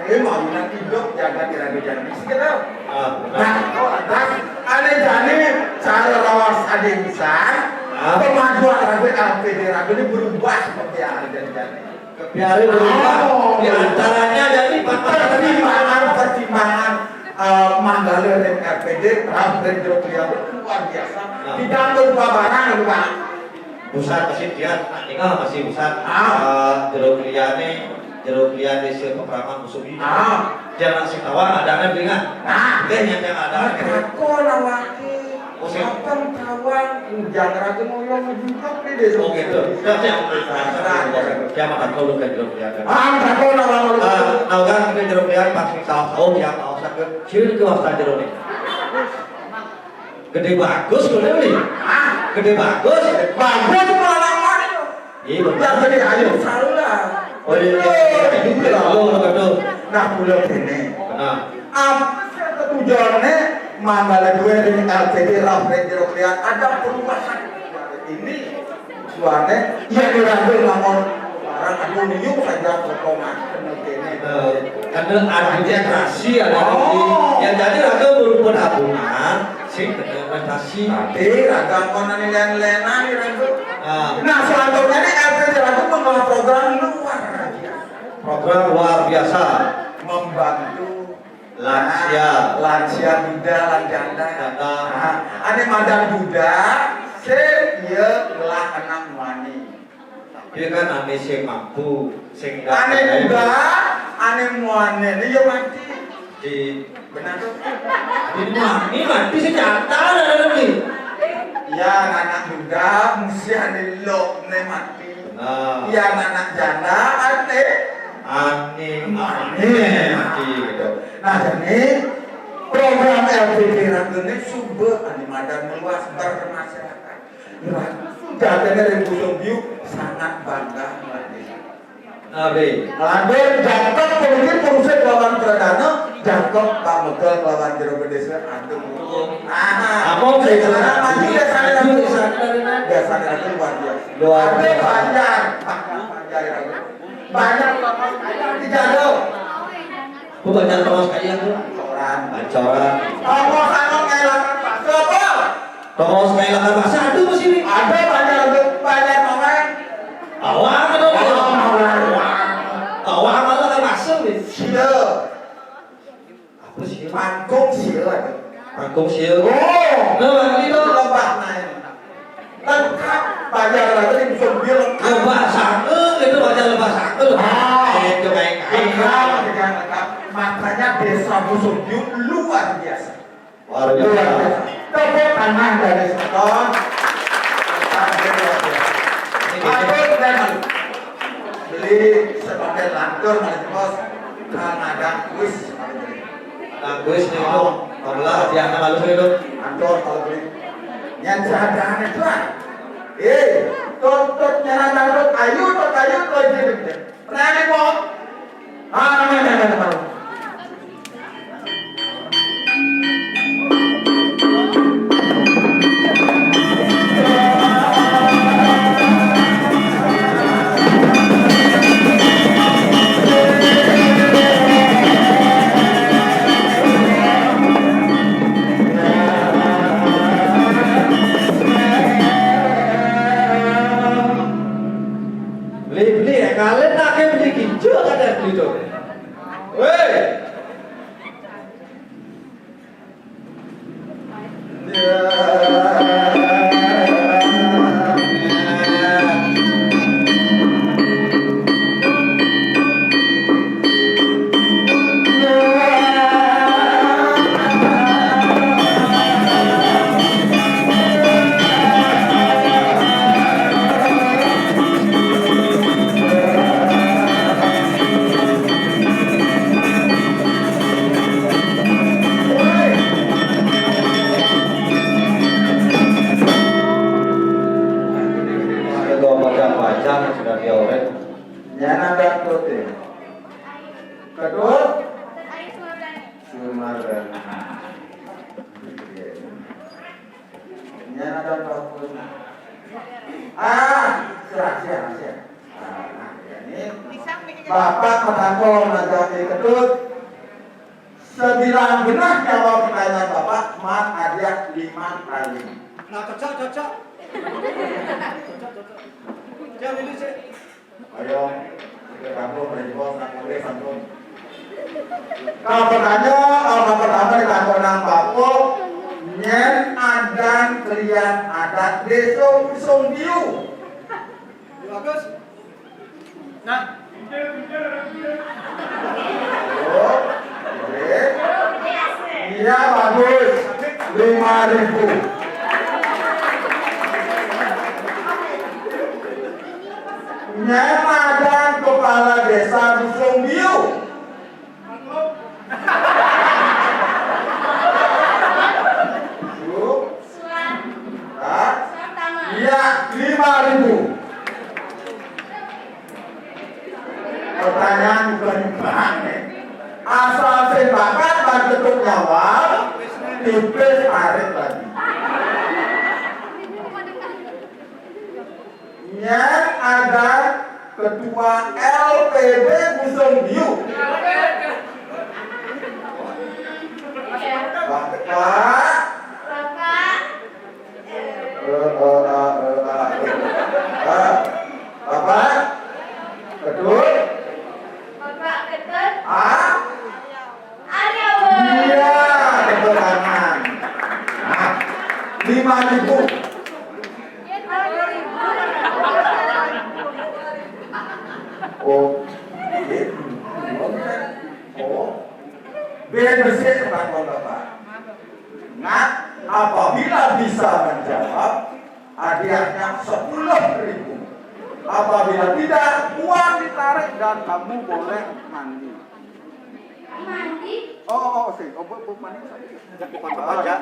Maunya hidup jaga kira-kira jadi sekitar. Nah, ada jadi cara rawas ada bisa. Kemajuan ragu LPD ragu ini berubah seperti yang ada jadi. Biar berubah. Di antaranya jadi pertimbangan Manggala dan LPD dan Jogja luar biasa. Tidak berupa barang lupa. Pusat masih dia, masih pusat. Jogja desa peperangan musuh ini. Jangan si tawa ada beringan. Deh yang ada. Aku lawaki. Kapan kawan jangan ragu ngoyong juga di desa. Oh gitu. Dia makan kau luka Jogja. Aku lawaki. Nawan ke Jogja pasti tahu yang mau sakit. Ciri ke waktu Jogja. Gede bagus boleh beli. Gede bagus. Bagus pengalaman. Iya betul. Yang gede ayo salah. Oh iya. Nah pulau ini. Nah. Apa tujuannya Manggala dua dari LPD Raffles Jogja ada perubahan ini tujuannya yang dirangkul namun barang aku niup saja potongan karena ada integrasi ada yang jadi raga berupa tabungan sih implementasi tapi raga konan yang lena nih raga nah selanjutnya nih LPD raga mengelola program luar biasa membantu lansia muda lanjanda ada madang muda saya telah anak wani dia kan ane sing mampu sing ane muda ane wani ini ya mati di benar tuh ini mati senyata ada nih ya anak muda mesti ane lo ne mati ya anak janda ane mati gitu. Nah jadi program LPD Ragu ini sumber animadan meluas bermasyarakat. Jadinya Ribu Sumbiu sangat bangga melatih. Lalu jangkok politik proses lawan perdana, jangkok Pak Megal lawan Jero Bedesa adem. Apa sih? Maju biasanya lagi luar biasa. Banyak dijadol. Banyak tongos kayak itu. Bancoran. Tongos anu ngelak apa? Tongos ngelak apa? Satu di sini. Ada banyak orang. Awang itu. Awang malah kan masuk nih. Sia. Apa sih? Pangkung sia. Pangkung sia. Oh. Nah, itu lembah naik. Lengkap banyak lagi yang bisa bilang. Lembah sangel itu banyak lembah sangel. Itu kayak makanya desa Busungbiu luar biasa. Luar biasa. Tepuk tangan dari Seton. Beli sebagai lantur dari bos Kanada kuis. Kuis nih itu. Kalau dia nggak malu itu. Lantur kalau beli. Yang sederhana itu lah. Tuntut nyerang lantur kayu tuh jadi. Pernah nih kok? Namanya. Beli ya kalian nak beli hijau ada gitu. Weh. Bapak menangkol menangkap ketut Sembilan benar jawab pertanyaan Bapak, mat hadiah 5 kali. Nah, cocok. Jangan ini sih. Ayo, kita kampung, berjebol, boleh santun. Kalau pertama di kampung nang Bapak, nyen adan krian adat desa Songbiu. Bagus. Nah, Oh, boleh. Iya bagus. 5.000. Nyen adan kepala desa Songbiu. Iya, 5.000. Pertanyaan bukan banget. Asal saya bakat dan tetap jawab, tipis tarik lagi. Yang ada ketua LPD Busung Biu. Bapak. Bapak. Betul. Iya, tepuk tangan. Nah, 5.000. Oh, gitu. Oh, biar bersih kemampuan Bapak. Nah, apabila bisa menjawab, hadiahnya 10.000. Apabila tidak, uang ditarik dan kamu boleh mandi. Oh, sih. Oh, mandi saja.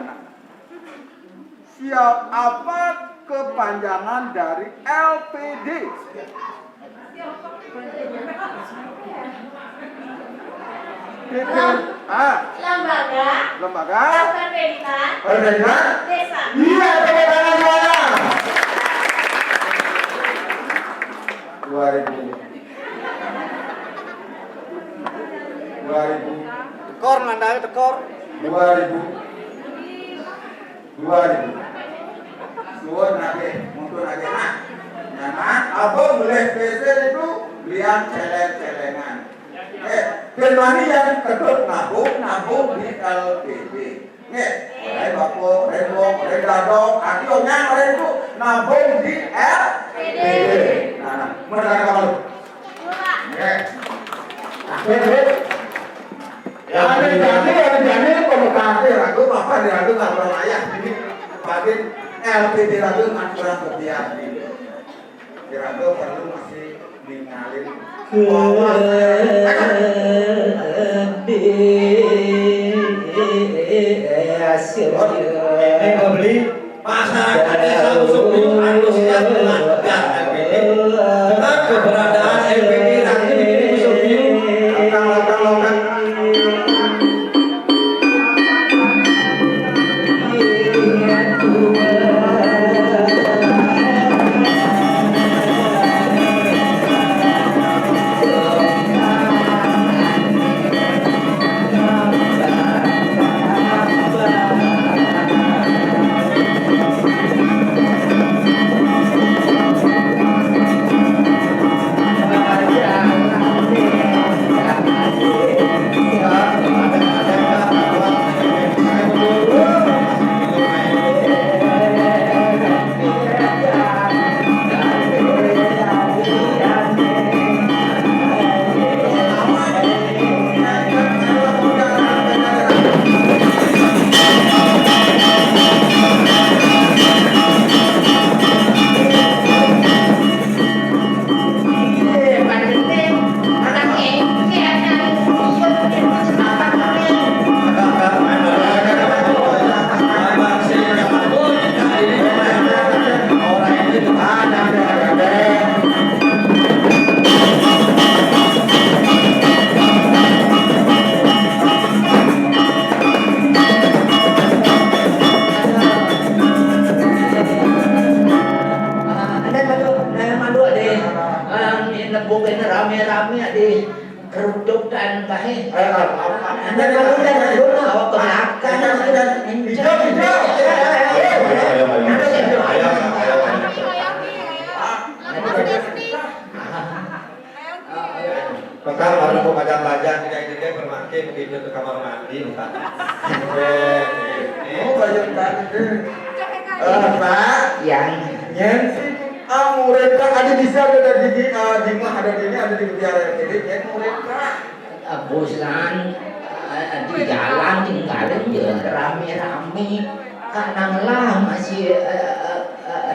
Siap apa kepanjangan dari LPD? Lembaga. Perbedaan. Desa. Iya, perbedaan mana? 2.000. tekor mandai tekor. 2.000. Suwon nage, muncul nage nah. Nyaman, abang boleh PC itu lihat celeng-celengan. Firmani yang kedut nabung di LPD. Oleh bapak, oleh dadong, akhirnya oleh itu nabung di LPD. Nah, mereka kalau ada provokasi ragu apa diragu nggak pernah ayah ini bagian LPD ragu nggak kurang berhati-hati. Diragu perlu masih ninggalin Ini beli masyarakat desa Busung antusias dengan LPD. Tentang keberadaan LPD nanti di Busung Biu. Lokal. kerudung dan bahe. Ada Kalau udah dulu awak ke belakang. Bekal baru mau pajang-pajang tidak bermakai begitu ke kamar mandi, Pak. Oh, banyak banget. Pak, Yang sih, murid kan ada bisa ada di mah ada di ini ada di mutiara jadi murid kan. bosan di jalan tinggalin ya rame-rame karena lah masih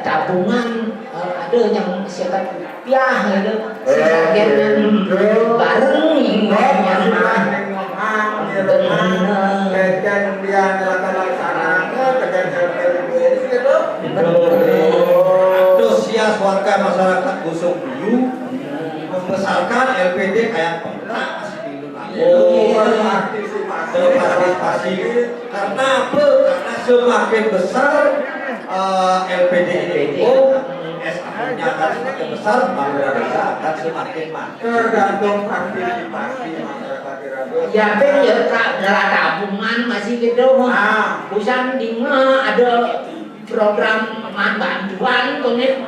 tabungan ada yang sekat rupiah gitu sebagian bareng nih yang Antusias warga masyarakat Gusung Biu membesarkan LPD kayak pernah masih di partisipasi karena apa? Karena semakin besar LPD ini SA-nya akan semakin besar, bangunan akan semakin maju. Tergantung partisipasi masyarakat Irago. ya ben ya nggak tabungan masih gitu busan di mana ada program bantuan tuh nih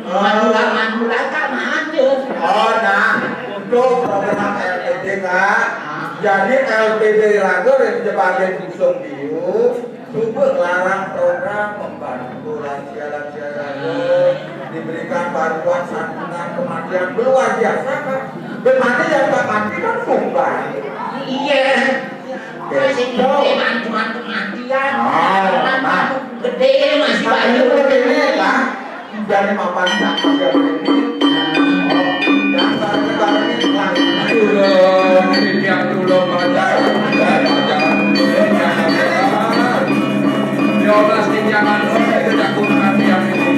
manula kak aja. Oh nah, untuk program LPD kak. Jadi LPD Irago dari sebagai Gusung Biu coba larang program membantu lansia-lansia Irago diberikan bantuan santunan kematian luar biasa kak. Berarti yang tak mati kan sumbang. Iya. Masih gede bantuan kematian. Gede masih banyak. Ini kak. Dari mapan siapa ini? Dasar negara ini Tulung, yang tulung baca, jangan tidak kurang yang ini.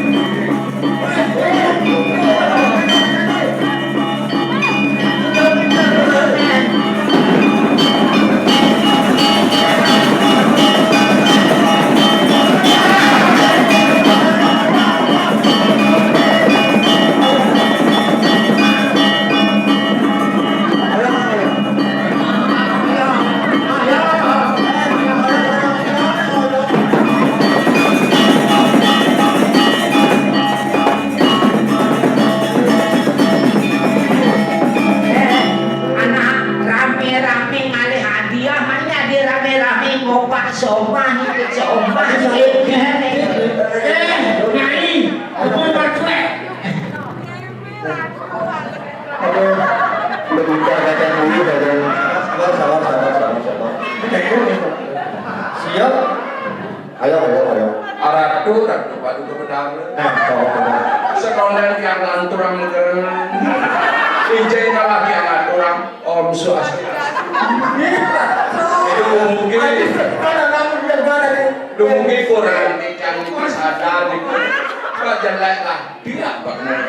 Siap? Ayo. Aratu padu ke pedang. Sekolah yang lanturang keren. Ijenya lagi yang lanturang. Om Swastiastu. Mungkin kurang yang sadar itu. Kalau jelek lah, dia pernah.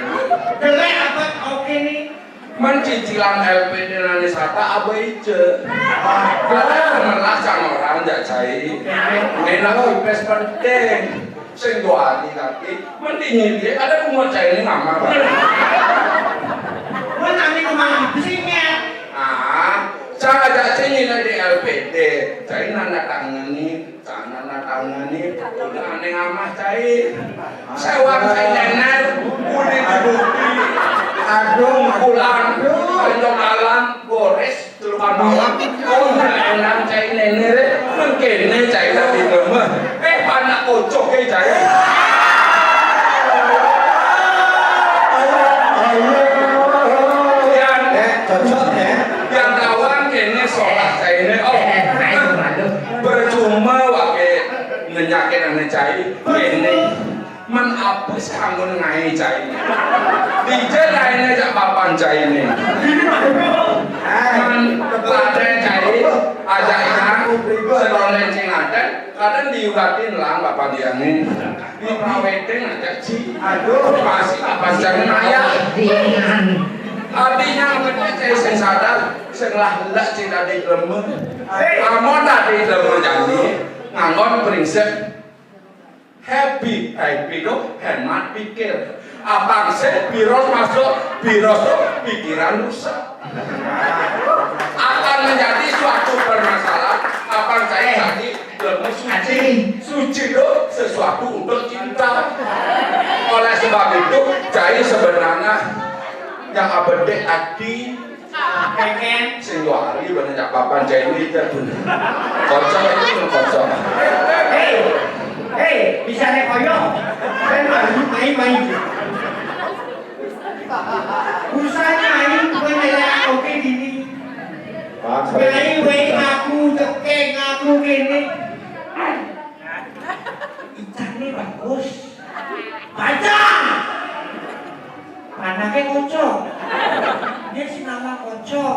Jelek apa oke nih? Mencicilan LPD nani sata abeje. Karena melasang orang jak cai. Enak ipes penting. Sing doani kaki mendingin dia ada kumur cai ini ngamar. Mana nih kemana sihnya? Cara jak cai di LPD. Cai nanda tangani, udah aneh ngamah cai. Sewang cai nenek, udah dibukti. Aduh, Pulang, panjang alam, gores, telupan bawang, enak cai nenek, mungkin cai tadi lemah, panak kocok cai. Cocok ya. Yang kawan kene sholat cai ini, percuma wakai ngenyakin ane cai, kene menapus anggun ngai cai. Dije lainnya jak papan cai ini. Man lade cai, ajak ikan, serolen cing ada, kadang diugatin lang papan dia ini. Di prawedeng ajak ci, aduh masih papan cai naya. Artinya mereka cai sing sadar, sing lah cing tadi lemah. Amon tadi lemah jadi, ngangon prinsip happy itu hemat pikir. Apa sih biros masuk, biros pikiran rusak. menjadi suatu permasalahan, abang saya tadi lebih suci dong sesuatu untuk cinta. Oleh sebab itu, saya sebenarnya yang abede hati sing dua hari banyak papan jahit itu kocok itu kocok. Hei, bisa nih koyo. Kan main. Usahanya main kayak oke gini. Main aku cekeng aku gini. Ikannya bagus. Baca. Anaknya kocok. Dia si nama kocok.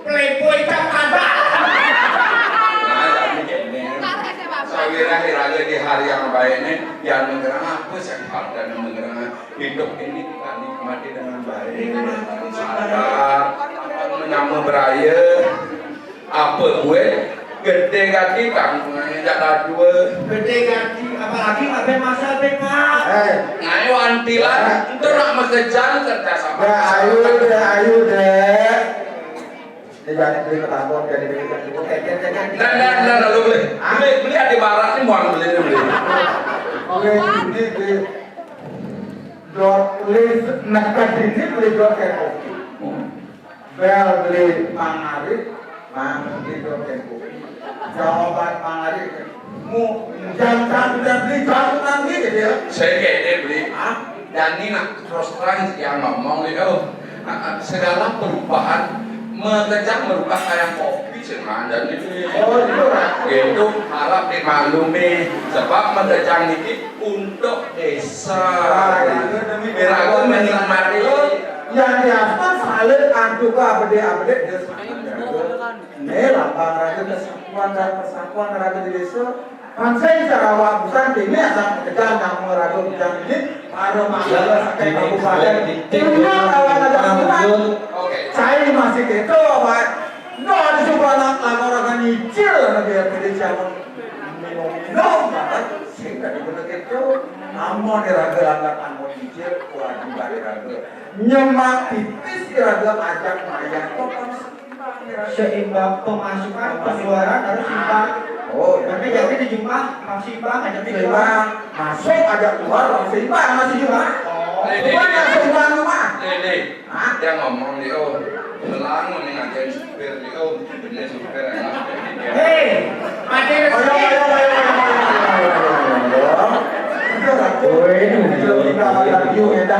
Playboy tak ada. Saya kira kira di hari yang baik ini yang menggerang apa sehat dan menggerang hidup ini kita nikmati dengan baik, sadar, menyambut beraya, apa gue gede kaki tanggungannya jalan dua, Gede ganti apalagi ada masa depan. ngayo antilan itu nak mengejar kerjasama. Ayo deh. Dia jangan beli ketangkon, jadi beli ketangkon. Nah, lalu beli di barat ini mau beli. Beli dot list nekat ini beli dot kayak kopi. Bel beli mangari, beli dot kayak kopi. Jawaban mangari, jam beli jam nanti gitu ya. Saya kayak beli, dan ini nak terus terang yang ngomong itu segala perubahan mengejar merubah kayak kopi senang dan itu itu harap dimaklumi sebab mengejar ini untuk desa biar aku menikmati yang diaspal saling antuka abede desa ini lambang raja kesatuan dan persatuan raja di desa Pansai Sarawak bukan ini asal kejar kamu raja bujang ini ada masalah sampai kabupaten cuma kawan ada saya masih gitu pak no ada coba laporan nyicil biar pilih siapa minum sehingga dibentuk itu namun diraga anggot nyicil kewajiban diraga nyemak tipis diraga ajak mayat Seimbang pemasukan pengeluaran harus seimbang. Tapi jadi di Jumat masih seimbang ada seimbang masuk ada keluar seimbang masih Jumat Jumat yang seimbang rumah yang ngomong dia melang mengajarin supir dia ini supir enak hei mati resmi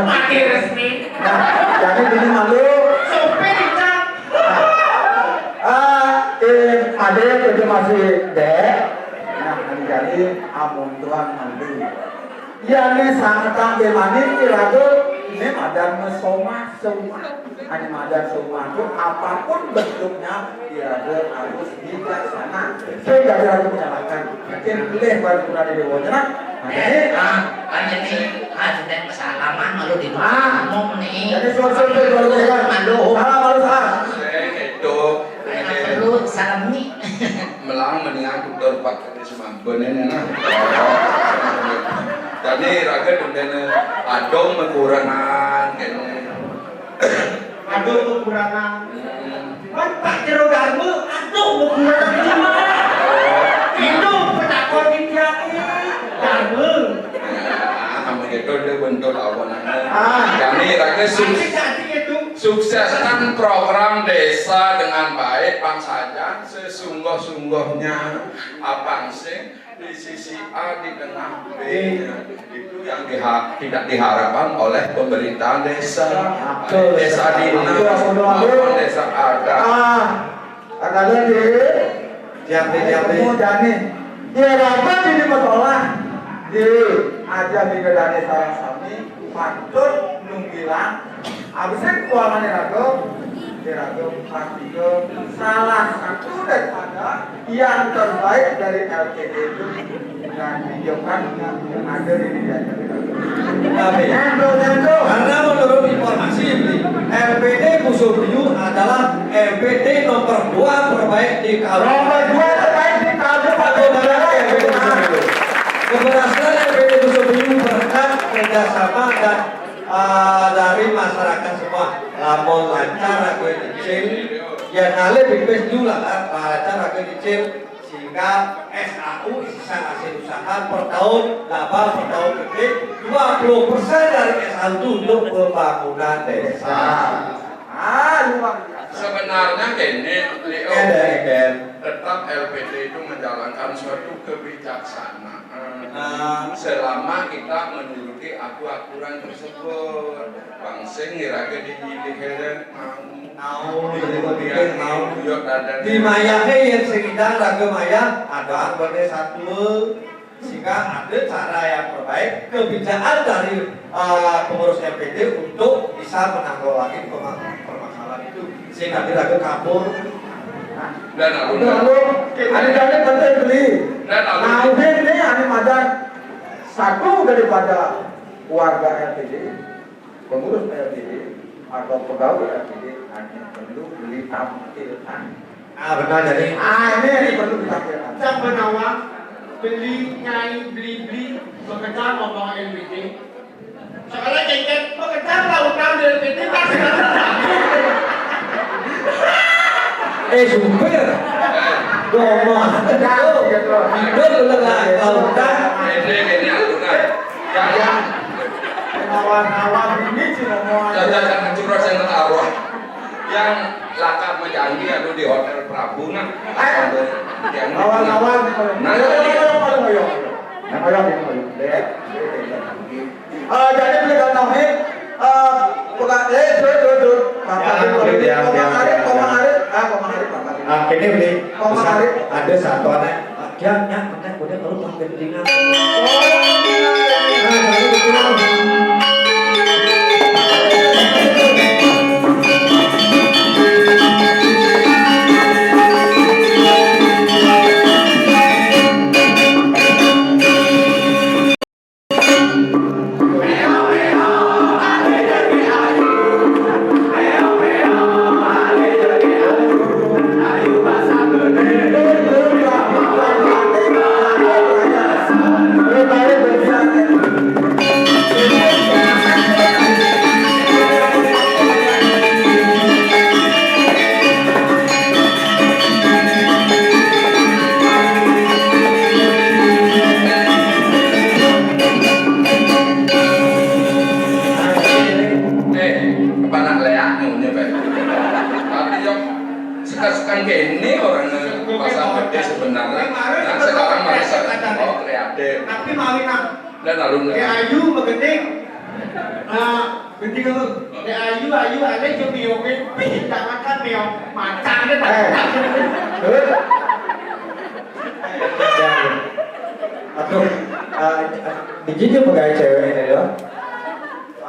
mati resmi jadi ini malu supir dicap ada itu masih dek jadi amun tuan mandu ya ini sangat tampil manis kira-kira ini madan mesoma semua hanya madan semua itu apapun bentuknya kira-kira harus bijaksana saya tidak berani menyalahkan mungkin boleh baru berada di bawahnya kan ini sudah kesalahan malu di ngomong nih jadi suara kalau malu salah itu perlu salam nih melang mendingan dokter pakai semampu nenek jadi raga dengan adong kekurangan aduh kekurangan kan tak jero darmu aduh kekurangan itu penakut dijamin darmu kamu itu dia bentuk awanannya jadi raga sukseskan program desa dengan baik bang saja sesungguh-sungguhnya abang sing di sisi A di tengah B itu yang tidak diharapkan oleh pemerintahan desa desa dinas maupun desa adat ada di jani dia dapat ini masalah di aja di gedane sarang sami patut nunggilang absen keuangan dirago pasti ke salah satu daripada yang terbaik dari LPD itu dan videokan yang ada di media. Karena menurut informasi LPD Kusubiu adalah LPD nomor 2 terbaik di Kabupaten. Nomor 2 terbaik di Kabupaten LPD Kusubiu. Keberhasilan LPD Kusubiu berkat kerjasama dan dari masyarakat semua. Lamun lancar aku kecil ya nale bipes dulu lah kan cara kecil sehingga SAU sisa hasil usaha per tahun laba per tahun gede 20% dari SAU itu untuk pembangunan desa. Luar biasa. Sebenarnya gini, Leo, tetap LPD itu menjalankan suatu kebijaksanaan selama kita menuruti aturan tersebut. Bangsing ngira-ngira dihilih mau di mayanya yang sekitar raga maya ada anggota satu sehingga ada cara yang terbaik kebijakan dari pengurus LPD untuk bisa menanggulangi permasalahan itu sehingga tidak ke kapur dan lalu ada dana penting beli. Nah ini ada madan satu daripada warga LPD, pengurus LPD atau pegawai LPD hanya perlu beli tampilkan. Benar jadi ini perlu ditampilkan. Saya penawar beli nyai beli bekerja ngomong LPD. Soalnya kayaknya bekerja tahun-tahun LPD pasti supir ngomong itu lagi lautan ini aturan yang Nawar-nawar ini sih ngomong jangan curang yang ketawa yang laka menjanji atau di hotel Prabu nah nawar-nawar jadi beli kantohin ini beli ada satu anak dia makanya kemudian baru pakai tinggal suka-suka gini orang pasang gede sebenarnya. Nah sekarang merasa kreatif. tapi mawin Dan alun ayu begeting. Begitu ayu ada cuma miongin tidak makan miong macam dia tak. atau bijinya pegawai cewek ini ya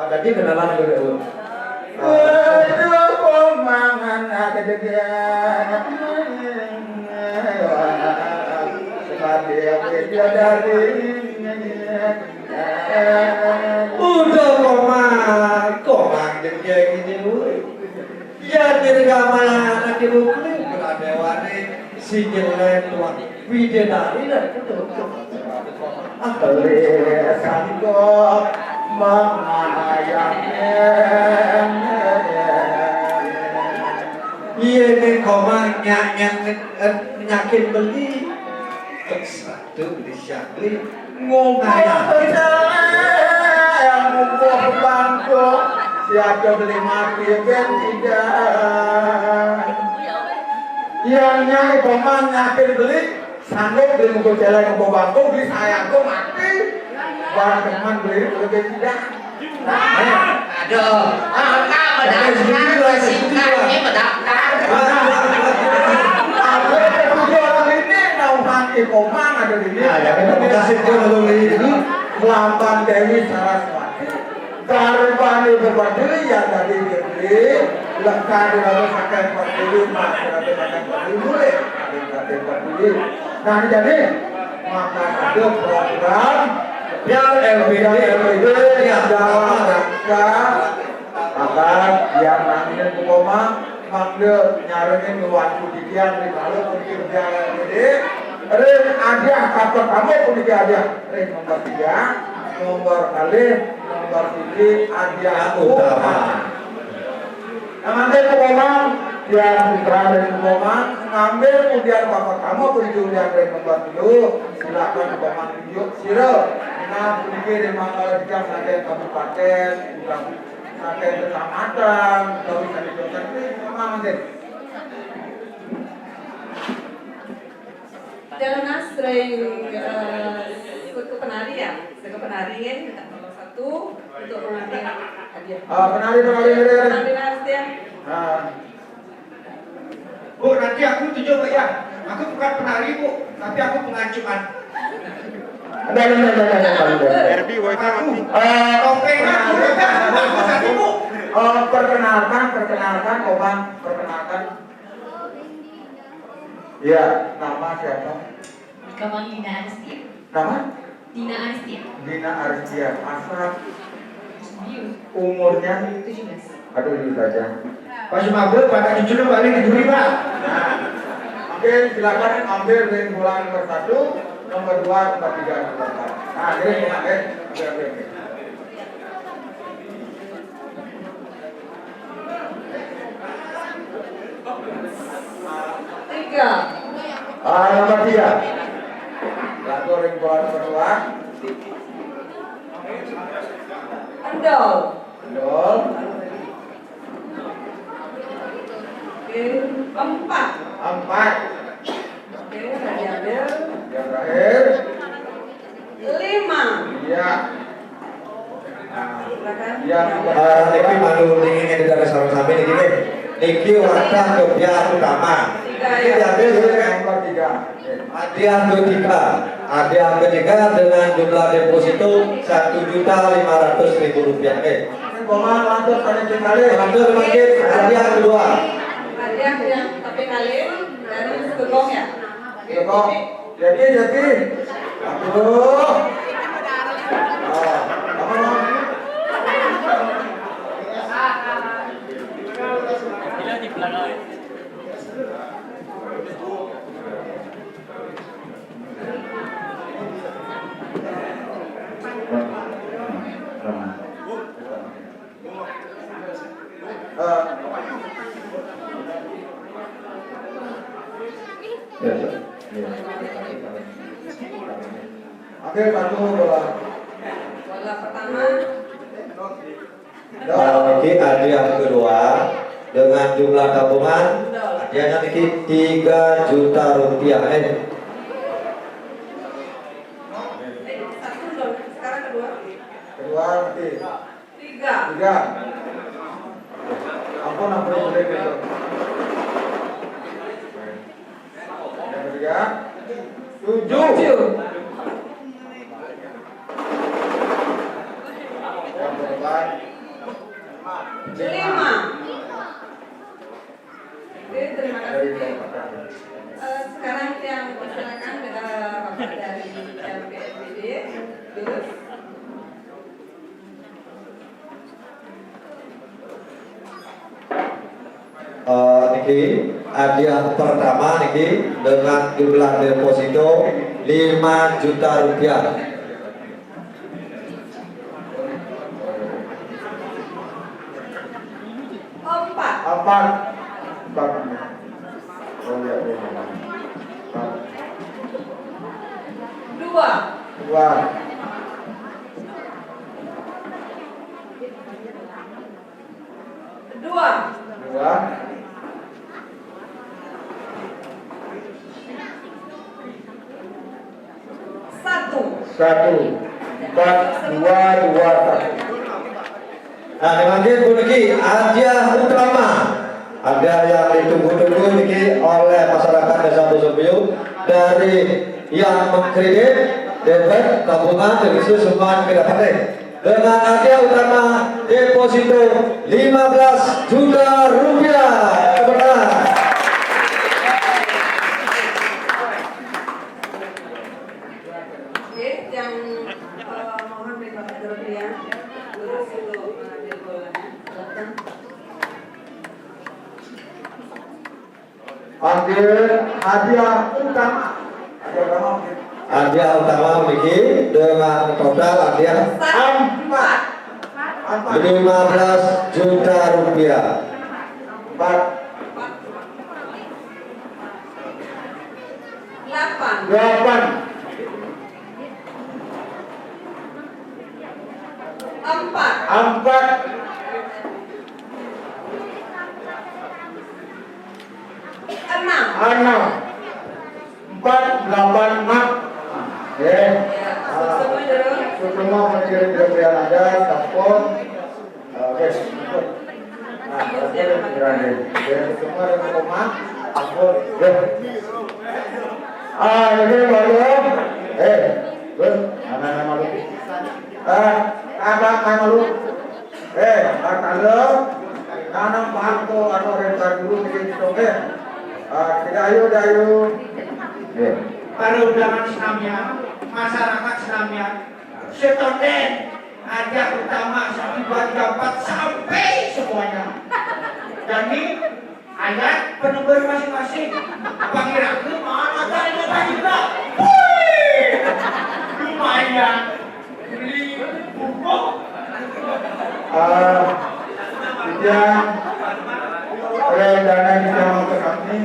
tadi kenalan dulu Mangan kejadian seperti yang dari udah komang jadi kayak gini ya dirgamal anak ibu berada wani si jelek tuan bidadari dan ketemu sanggup mengayakannya. iya nih komang nyakin beli satu beli syakli ngomong yang mumpung bangku siapa beli mati kan tidak yang nyai komang nyakin beli sanggup beli mumpung jalan mumpung bangku beli sayangku mati barang teman beli lebih tidak Aduh, mendaftar, singkatnya mendaftar. Orang ini nauhan ikomang ada di sini. ya kita kasih dia dulu ini Lambang Dewi Saraswati. Darbani berbadiri ya dari diri. Lekari lalu sakai berdiri masyarakat sakai berdiri boleh. Ada berdiri. Nah jadi maka ada program biar LPD yang dalam rangka agar yang namanya Komang manggil nyariin nuan pujian di kalau kerja jadi ring hadiah kapal kamu pujian hadiah ring nomor 3 nomor kali nomor 7 hadiah utama. Nanti Komang Tiap putra dari Komang ngambil kemudian bapak kamu penjulian dari nomor dulu silakan Komang tunjuk siro. Nah, pikir memang jika nanti kabupaten, udah nanti kecamatan, kalau bisa dicontoh memang nanti. Karena sering ke penari ya, ke penarian nomor 1 untuk penari hadiah. Penari. Penari ya. Bu, nanti aku tunjuk Mbak ya. Aku bukan penari Bu, tapi aku pengacuan. Ada. Aku topengnya aku tadi Bu. Perkenalkan Komang, perkenalkan. Ya, nama siapa? Kamang Dina Aristia. Nama? Dina Aristia. Dina Aristia. Asal Biu. umurnya 17. aduh ini saja. Pas mabuk, Pak cucu balik ke duri Pak. Oke, silakan ambil dari bola nomor 1, nomor 2, nomor 3, nomor 4. Nah, ini Komang, Oke. Tiga. Nomor 3. Satu ring bola nomor 2. Endol. Dol. Oke, 4. 4. Oke, diambil. Yang terakhir. 5. Iya. Silakan. Yang Niki malu ning dari sarung sampe niki nih. Niki wadah Jogja utama. Ini diambil dengan nomor 3. hadiah ketiga. Hadiah ketiga dengan jumlah deposito Rp1.500.000. Komang lanjut pada kembali. Lanjut makin hadiah kedua. Hadiah yang tapi kalian dari Segong ya. Kok jadi. Aduh. Oke, satu bola. Bola pertama. Niki hadiah kedua dengan jumlah tabungan hadiahnya niki Rp3 juta. Satu dong. Sekarang kedua. Kedua nanti. 3. 3. Ampun boleh gitu. Yang ketiga. 7. 7. Yang keempat. 5. Oke, terima Dari kasih. keempat. Sekarang yang persilakan Bapak dari LPSBD, Bilus. Niki hadiah pertama niki dengan jumlah deposito Rp5 juta. 4. Oh ya, 2. 2. 2. 1. 4, 2, 2, 1. Nah, dengan niki hadiah utama, hadiah yang ditunggu-tunggu niki oleh masyarakat Desa Bosombiu dari yang mengkredit, debit, tabungan, dan itu semua kita pakai. Dengan hadiah utama deposito Rp15 juta. Kebenaran. Oke, yang mohon dari Bapak Dorothea, lurus untuk mengambil bolanya. Silakan. Ambil hadiah utama. Hadiah utama niki dengan total hadiah 4. 15 juta rupiah. 4. 4. 8 4 6 4 8 6 oke semua mengirim kira ada telepon oke nah semua ada koma telepon ini malu anak malu apa malu kalau nanam paham tuh atau rentar dulu bikin oke tidak ayo Para undangan senamnya, masyarakat senamnya, setoten ada utama 1, 2, 3, 4 sampai semuanya. Jadi ayat penumber masing-masing. Apa kira-kira mana caranya juga? Wih, lumayan. Beli buku. Tidak oleh dana di Jawa kami,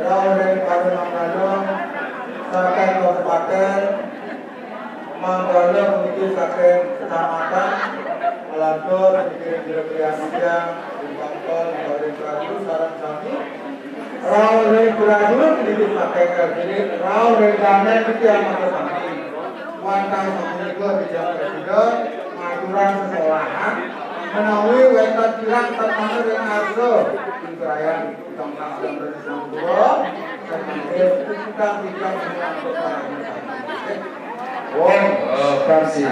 oleh pada Manggala, sampai kabupaten Manggala menuju sampai kecamatan, melantur dikirim Asia, di Bangkol, dari Prabu, Sarang Sami, oleh Prabu menuju sampai ke sini, oleh dana di Jawa kami, wantang menuju di Jawa Presiden, aturan sekolahan. Menawi wetan kirang termana dengan agro Perayaan itu tentang 1962 dan tentang bidang dengan kasih